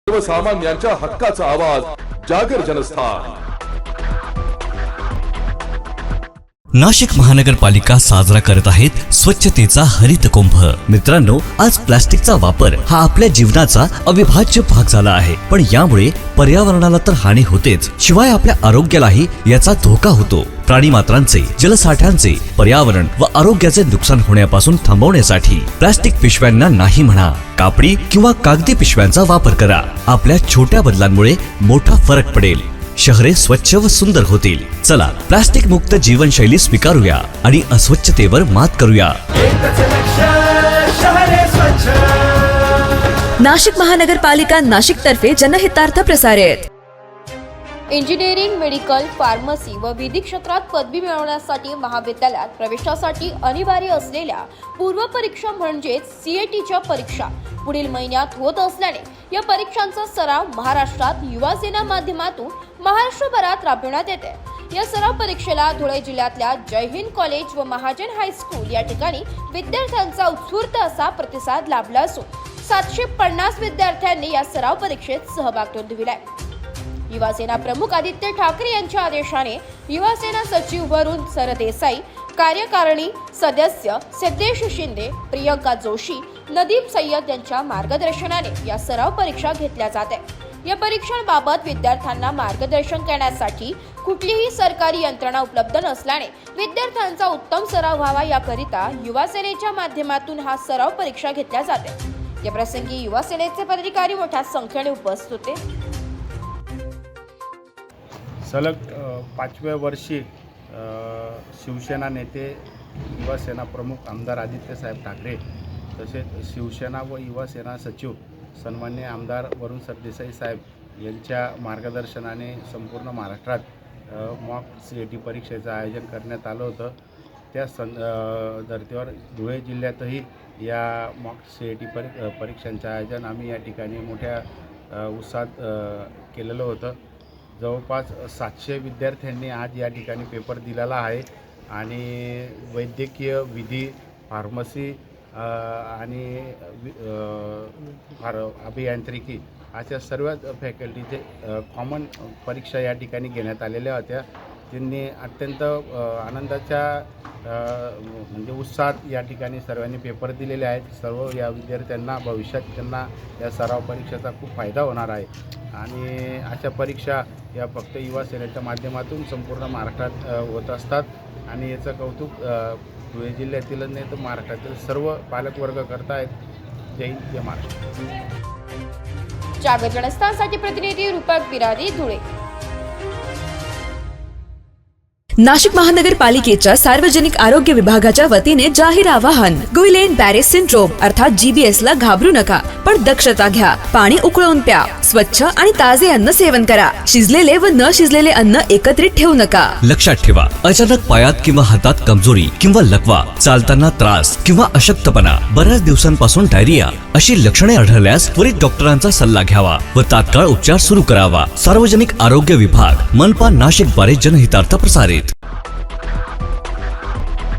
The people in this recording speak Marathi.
सर्वसामान्यांच्या हक्काचा आवाज जागर जनस्थान। नाशिक महानगरपालिका साजरा करत आहेत स्वच्छतेचा हरित कुंभ। मित्रांनो, आज प्लास्टिकचा वापर हा आपल्या जीवनाचा अविभाज्य भाग झाला आहे, पण यामुळे पर्यावरणाला तर हानी होतेच, शिवाय आपल्या आरोग्यालाही याचा धोका होतो। प्राणीमात्रांचे, जलसाठ्यांचे, पर्यावरण व आरोग्याचे नुकसान होण्यापासून थांबवण्यासाठी प्लास्टिक पिशव्यांना नाही म्हणा, कापडी किंवा कागदी पिशव्यांचा वापर करा। आपल्या छोट्या बदलांमुळे मोठा फरक पडेल, शहरे स्वच्छ व सुंदर होतील। चला, प्लास्टिक मुक्त जीवनशैली स्वीकारूया आणि अस्वच्छतेवर मात करूया। नाशिक महानगरपालिका नाशिक तर्फे जनहितार्थ प्रसारित। इंजिनिअरिंग, मेडिकल, फार्मसी व विधी क्षेत्रात पदवी मिळवण्यासाठी महाविद्यालयात प्रवेशासाठी अनिवार्य असलेल्या पूर्वपरीक्षा म्हणजेच सीएटीच्या परीक्षा पुढील महिन्यात होत असल्याने या परीक्षांचा सराव महाराष्ट्रात युवा सेना माध्यमातून महाराष्ट्रभरात राबविण्यात येते। या सराव परीक्षेला धुळे जिल्ह्यातल्या जय हिंद कॉलेज व महाजन हायस्कूल या ठिकाणी विद्यार्थ्यांचा उत्स्फूर्त असा प्रतिसाद लाभला असून 750 विद्यार्थ्यांनी या सराव परीक्षेत सहभाग नोंदविलाय। युवासेना प्रमुख आदित्य ठाकरे यांच्या आदेशाने युवासेना सचिव वरुण सरदेसाई, कार्यकारिणी सदस्य सिद्धेश शिंदे, प्रियंका जोशी, नदीम सय्यद यांच्या मार्गदर्शनाने या सराव परीक्षा घेतल्या जाते। या परीक्षांबाबत विद्यार्थ्यांना मार्गदर्शन करण्यासाठी कुठलीही सरकारी यंत्रणा उपलब्ध नसल्याने विद्यार्थ्यांचा उत्तम सराव व्हावा याकरिता युवासेनेच्या माध्यमातून हा सराव परीक्षा घेतल्या जाते। या प्रसंगी युवासेनेचे पदाधिकारी मोठ्या संख्येने उपस्थित होते। सलग 5व्या वर्षी शिवसेना नेते, युवासेना प्रमुख आमदार आदित्यसाहेब ठाकरे तसेच शिवसेना व युवासेना सचिव सन्माननीय आमदार वरुण सरदेसाई साहेब यांच्या मार्गदर्शनाने संपूर्ण महाराष्ट्रात मॉक सीएटी परीक्षेचं आयोजन करण्यात आलं होतं। त्या धर्तीवर धुळे जिल्ह्यातही या मॉक सीएटी परीक्षांचं आयोजन आम्ही या ठिकाणी मोठ्या उत्साहात केलेलं होतं। जवळपास 700 विद्यार्थ्यांनी आज या ठिकाणी पेपर दिलेला आहे आणि वैद्यकीय, विधी, फार्मसी आणि अभियांत्रिकी अशा सर्व फॅकल्टीचे कॉमन परीक्षा या ठिकाणी घेण्यात आलेल्या होत्या। त्यांनी अत्यंत आनंदाच्या म्हणजे उत्साहात या ठिकाणी सर्वांनी पेपर दिलेले आहेत। सर्व या विद्यार्थ्यांना भविष्यात त्यांना या सराव परीक्षेचा खूप फायदा होणार आहे आणि अशा परीक्षा या फक्त युवा सेनेच्या माध्यमातून संपूर्ण महाराष्ट्रात होत असतात आणि याचं कौतुक धुळे जिल्ह्यातील नाही तर महाराष्ट्रातील सर्व पालकवर्ग करतायत। जय हिंद, जय महाराष्ट्र। जागर जनस्थानसाठी प्रतिनिधी रूपक बिरारी, धुळे। नाशिक महानगरपालिकेच्या सार्वजनिक आरोग्य विभागाच्या वतीने जाहीर आवाहन। गुइलेन बॅरे सिंड्रोम अर्थात GBS ला घाबरू नका, पण दक्षता घ्या। पाणी उकळून प्या, स्वच्छ आणि ताजे अन्न सेवन करा। शिजलेले व न शिजलेले अन्न एकत्रित ठेवू नका। लक्षात ठेवा, अचानक पायात किंवा हातात कमजोरी किंवा लकवा, चालताना त्रास किंवा अशक्तपणा, बऱ्याच दिवसांपासून डायरिया अशी लक्षणे आढळल्यास त्वरित डॉक्टरांचा सल्ला घ्यावा व तात्काळ उपचार सुरू करावा। सार्वजनिक आरोग्य विभाग, मनपा नाशिक द्वारे जनहितार्थ प्रसारित।